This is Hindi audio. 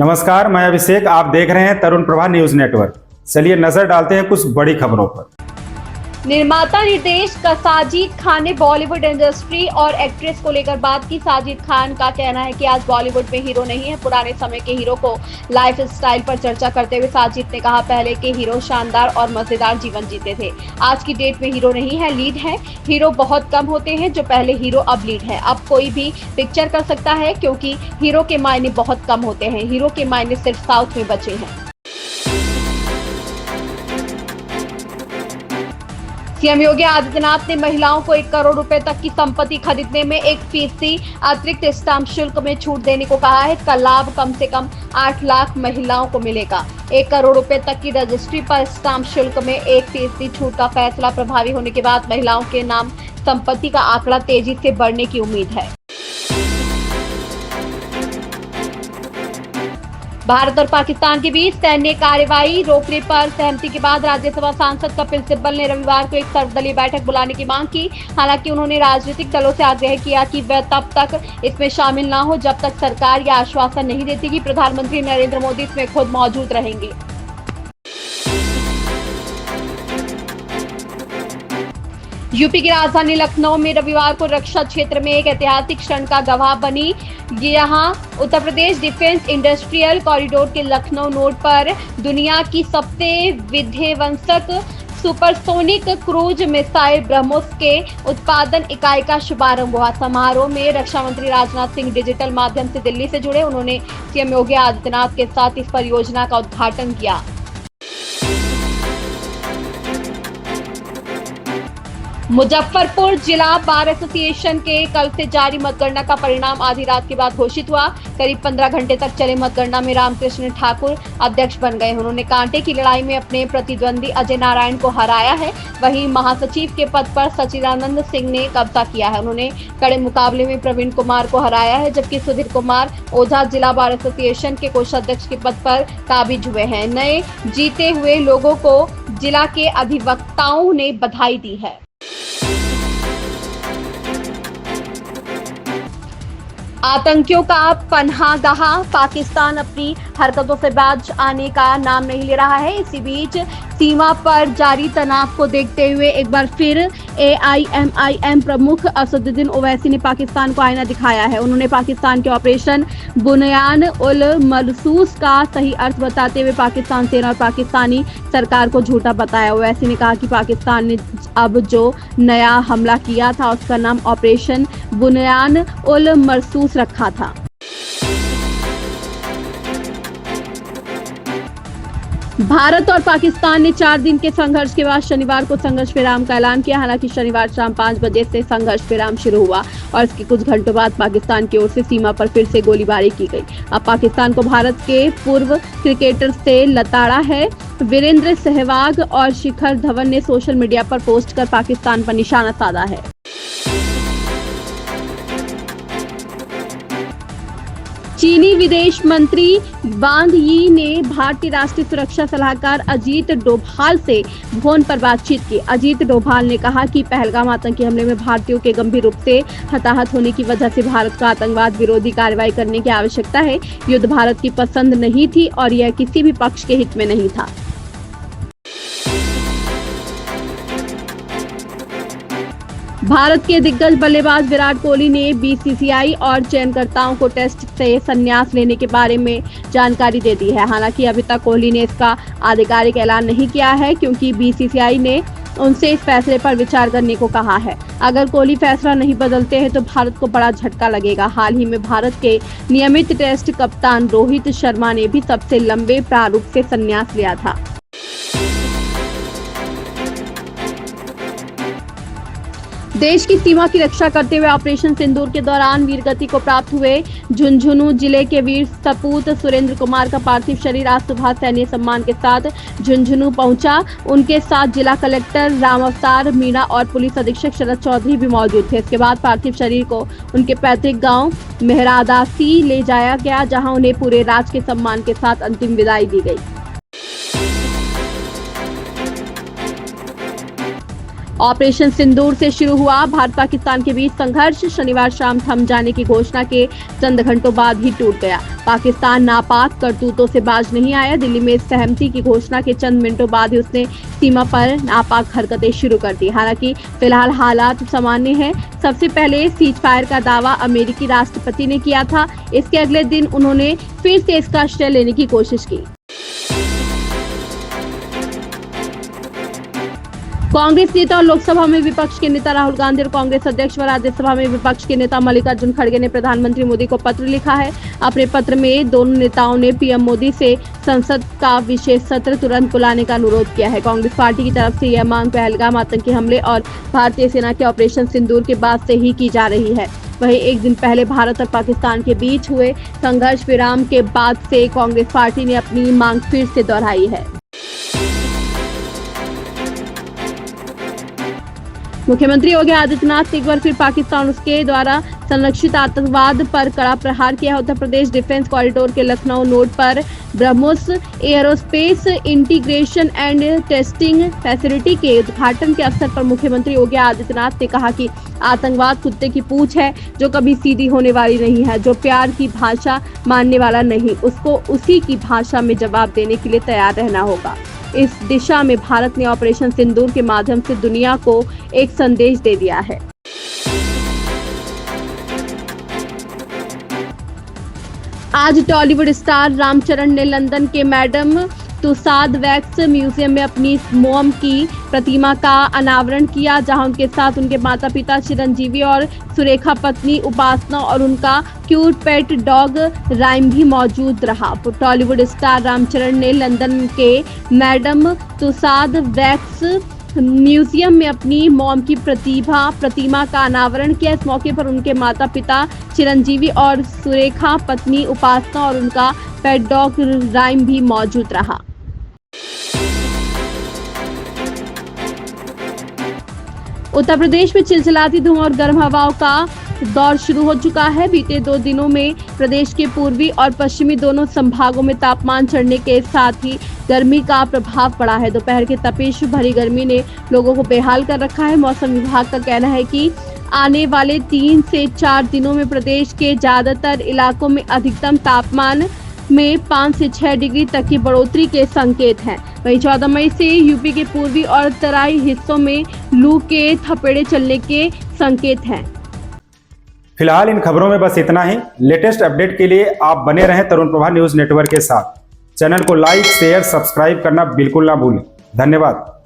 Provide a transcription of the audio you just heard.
नमस्कार, मैं अभिषेक। आप देख रहे हैं तरुण प्रभा न्यूज नेटवर्क। चलिए नजर डालते हैं कुछ बड़ी खबरों पर। निर्माता निर्देशक साजिद खान ने बॉलीवुड इंडस्ट्री और एक्ट्रेस को लेकर बात की। साजिद खान का कहना है कि आज बॉलीवुड में हीरो नहीं है, पुराने समय के हीरो को लाइफ स्टाइल पर चर्चा करते हुए साजिद ने कहा, पहले के हीरो शानदार और मजेदार जीवन जीते थे। आज की डेट में हीरो नहीं है, लीड है। हीरो बहुत कम होते हैं, जो पहले हीरो अब लीड है। अब कोई भी पिक्चर कर सकता है क्योंकि हीरो के मायने बहुत कम होते हैं। हीरो के मायने सिर्फ साउथ में बचे हैं। सीएम योगी आदित्यनाथ ने महिलाओं को 1 करोड़ रुपए तक की संपत्ति खरीदने में 1% अतिरिक्त स्टाम्प शुल्क में छूट देने को कहा है। इसका लाभ कम से कम 8 लाख महिलाओं को मिलेगा। 1 करोड़ रुपए तक की रजिस्ट्री पर स्टाम्प शुल्क में 1% छूट का फैसला प्रभावी होने के बाद महिलाओं के नाम संपत्ति का आंकड़ा तेजी से बढ़ने की उम्मीद है। भारत और पाकिस्तान के बीच सैन्य कार्रवाई रोकने पर सहमति के बाद राज्यसभा सांसद कपिल सिब्बल ने रविवार को एक सर्वदलीय बैठक बुलाने की मांग की। हालांकि उन्होंने राजनीतिक दलों से आग्रह किया कि वे तब तक इसमें शामिल न हो जब तक सरकार यह आश्वासन नहीं देती कि प्रधानमंत्री नरेंद्र मोदी इसमें खुद मौजूद रहेंगे। यूपी की राजधानी लखनऊ में रविवार को रक्षा क्षेत्र में एक ऐतिहासिक क्षण का गवाह बनी। यहां Uttar Pradesh defence industrial corridor के लखनऊ नोड पर दुनिया की सबसे विध्वंसक सुपरसोनिक क्रूज मिसाइल ब्रह्मोस के उत्पादन इकाई का शुभारंभ हुआ। समारोह में रक्षा मंत्री राजनाथ सिंह डिजिटल माध्यम से दिल्ली से जुड़े। उन्होंने सीएम योगी आदित्यनाथ के साथ इस परियोजना का उद्घाटन किया। मुजफ्फरपुर जिला बार एसोसिएशन के कल से जारी मतगणना का परिणाम आधी रात के बाद घोषित हुआ। करीब 15 घंटे तक चले मतगणना में रामकृष्ण ठाकुर अध्यक्ष बन गए। उन्होंने कांटे की लड़ाई में अपने प्रतिद्वंदी अजय नारायण को हराया है। वहीं महासचिव के पद पर सचिदानंद सिंह ने कब्जा किया है। उन्होंने कड़े मुकाबले में प्रवीण कुमार को हराया है, जबकि सुधीर कुमार ओझा जिला बार एसोसिएशन के कोषाध्यक्ष के पद पर काबिज हुए हैं। नए जीते हुए लोगों को जिला के अधिवक्ताओं ने बधाई दी है। आतंकियों का पनाहगाह पाकिस्तान अपनी हरकतों से बाज आने का नाम नहीं ले रहा है। इसी बीच सीमा पर जारी तनाव को देखते हुए एक बार फिर AIMIM प्रमुख असदुद्दीन ओवैसी ने पाकिस्तान को आईना दिखाया है। उन्होंने पाकिस्तान के ऑपरेशन बुनियान उल मरसूस का सही अर्थ बताते हुए पाकिस्तान सेना और पाकिस्तानी सरकार को झूठा बताया। ओवैसी ने कहा कि पाकिस्तान ने अब जो नया हमला किया था उसका नाम ऑपरेशन बुनियान उल मरसूस रखा था। भारत और पाकिस्तान ने 4 दिन के संघर्ष के बाद शनिवार को संघर्ष विराम का ऐलान किया। हालांकि शनिवार शाम 5 बजे से संघर्ष विराम शुरू हुआ और इसके कुछ घंटों बाद पाकिस्तान की ओर से सीमा पर फिर से गोलीबारी की गई। अब पाकिस्तान को भारत के पूर्व क्रिकेटर से लताड़ा है। वीरेंद्र सहवाग और शिखर धवन ने सोशल मीडिया पर पोस्ट कर पाकिस्तान पर निशाना साधा है। चीनी विदेश मंत्री वांग यी ने भारतीय राष्ट्रीय सुरक्षा सलाहकार अजीत डोभाल से फोन पर बातचीत की। अजीत डोभाल ने कहा कि पहलगाम आतंकी हमले में भारतीयों के गंभीर रूप से हताहत होने की वजह से भारत को आतंकवाद विरोधी कार्रवाई करने की आवश्यकता है। युद्ध भारत की पसंद नहीं थी और यह किसी भी पक्ष के हित में नहीं था। भारत के दिग्गज बल्लेबाज विराट कोहली ने BCCI और चयनकर्ताओं को टेस्ट से संन्यास लेने के बारे में जानकारी दे दी है। हालांकि अभी तक कोहली ने इसका आधिकारिक ऐलान नहीं किया है, क्योंकि BCCI ने उनसे इस फैसले पर विचार करने को कहा है। अगर कोहली फैसला नहीं बदलते हैं तो भारत को बड़ा झटका लगेगा। हाल ही में भारत के नियमित टेस्ट कप्तान रोहित शर्मा ने भी सबसे लंबे प्रारूप से संन्यास लिया था। देश की सीमा की रक्षा करते हुए ऑपरेशन सिंदूर के दौरान वीरगति को प्राप्त हुए झुंझुनू जिले के वीर सपूत सुरेंद्र कुमार का पार्थिव शरीर आज सुबह सैन्य सम्मान के साथ झुंझुनू पहुंचा। उनके साथ जिला कलेक्टर राम अवतार मीणा और पुलिस अधीक्षक शरद चौधरी भी मौजूद थे। इसके बाद पार्थिव शरीर को उनके पैतृक गांव मेहरादासी ले जाया गया, जहां उन्हें पूरे राजकीय सम्मान के साथ अंतिम विदाई दी गई। ऑपरेशन सिंदूर से शुरू हुआ भारत पाकिस्तान के बीच संघर्ष शनिवार शाम थम जाने की घोषणा के चंद घंटों बाद ही टूट गया। पाकिस्तान नापाक करतूतों से बाज नहीं आया। दिल्ली में सहमति की घोषणा के चंद मिनटों बाद ही उसने सीमा पर नापाक हरकतें शुरू कर दी। हालांकि फिलहाल हालात सामान्य हैं। सबसे पहले सीज फायर का दावा अमेरिकी राष्ट्रपति ने किया था। इसके अगले दिन उन्होंने फिर से इसका श्रेय लेने की कोशिश की। कांग्रेस नेता और लोकसभा में विपक्ष के नेता राहुल गांधी और कांग्रेस अध्यक्ष व राज्यसभा में विपक्ष के नेता मल्लिकार्जुन खड़गे ने प्रधानमंत्री मोदी को पत्र लिखा है। अपने पत्र में दोनों नेताओं ने पीएम मोदी से संसद का विशेष सत्र तुरंत बुलाने का अनुरोध किया है। कांग्रेस पार्टी की तरफ से यह मांग पहलगाम आतंकी हमले और भारतीय सेना के ऑपरेशन सिंदूर के बाद से ही की जा रही है। वहीं एक दिन पहले भारत और पाकिस्तान के बीच हुए संघर्ष विराम के बाद से कांग्रेस पार्टी ने अपनी मांग फिर से दोहराई है। मुख्यमंत्री योगी आदित्यनाथ ने एक बार फिर पाकिस्तान उसके द्वारा संरक्षित आतंकवाद पर कड़ा प्रहार किया। उत्तर प्रदेश डिफेंस कॉरिडोर के लखनऊ नोड पर BrahMos aerospace integration and testing facility के उद्घाटन के अवसर पर मुख्यमंत्री योगी आदित्यनाथ ने कहा कि आतंकवाद कुत्ते की पूंछ है जो कभी सीधी होने वाली नहीं है। जो प्यार की भाषा मानने वाला नहीं, उसको उसी की भाषा में जवाब देने के लिए तैयार रहना होगा। इस दिशा में भारत ने ऑपरेशन सिंदूर के माध्यम से दुनिया को एक संदेश दे दिया है। आज टॉलीवुड स्टार रामचरण ने लंदन के मैडम तुसाद वैक्स म्यूजियम में अपनी मोम की प्रतिमा का अनावरण किया, जहां उनके साथ उनके माता पिता चिरंजीवी और सुरेखा पत्नी उपासना और उनका क्यूट पेट डॉग राइम भी मौजूद रहा। टॉलीवुड स्टार रामचरण ने लंदन के मैडम तुसाद वैक्स म्यूजियम में अपनी मॉम की प्रतिमा का अनावरण किया। इस मौके पर उनके माता पिता चिरंजीवी और सुरेखा पत्नी उपासना और उनका पेट डॉग राइम भी मौजूद रहा। उत्तर प्रदेश में चिलचिलाती धूप और गर्म हवाओं का दौर शुरू हो चुका है। बीते 2 दिनों में प्रदेश के पूर्वी और पश्चिमी दोनों संभागों में तापमान चढ़ने के साथ ही गर्मी का प्रभाव पड़ा है। दोपहर की तपिश भरी गर्मी ने लोगों को बेहाल कर रखा है। मौसम विभाग का कहना है कि आने वाले 3 से 4 दिनों में प्रदेश के ज्यादातर इलाकों में अधिकतम तापमान में 5 से 6 डिग्री तक की बढ़ोतरी के संकेत हैं। वहीं 14 मई से यूपी के पूर्वी और तराई हिस्सों में लू के थपेड़े चलने के संकेत हैं। फिलहाल इन खबरों में बस इतना ही। लेटेस्ट अपडेट के लिए आप बने रहें तरुण प्रभा न्यूज नेटवर्क के साथ। चैनल को लाइक, शेयर, सब्सक्राइब करना बिल्कुल ना भूलें। धन्यवाद।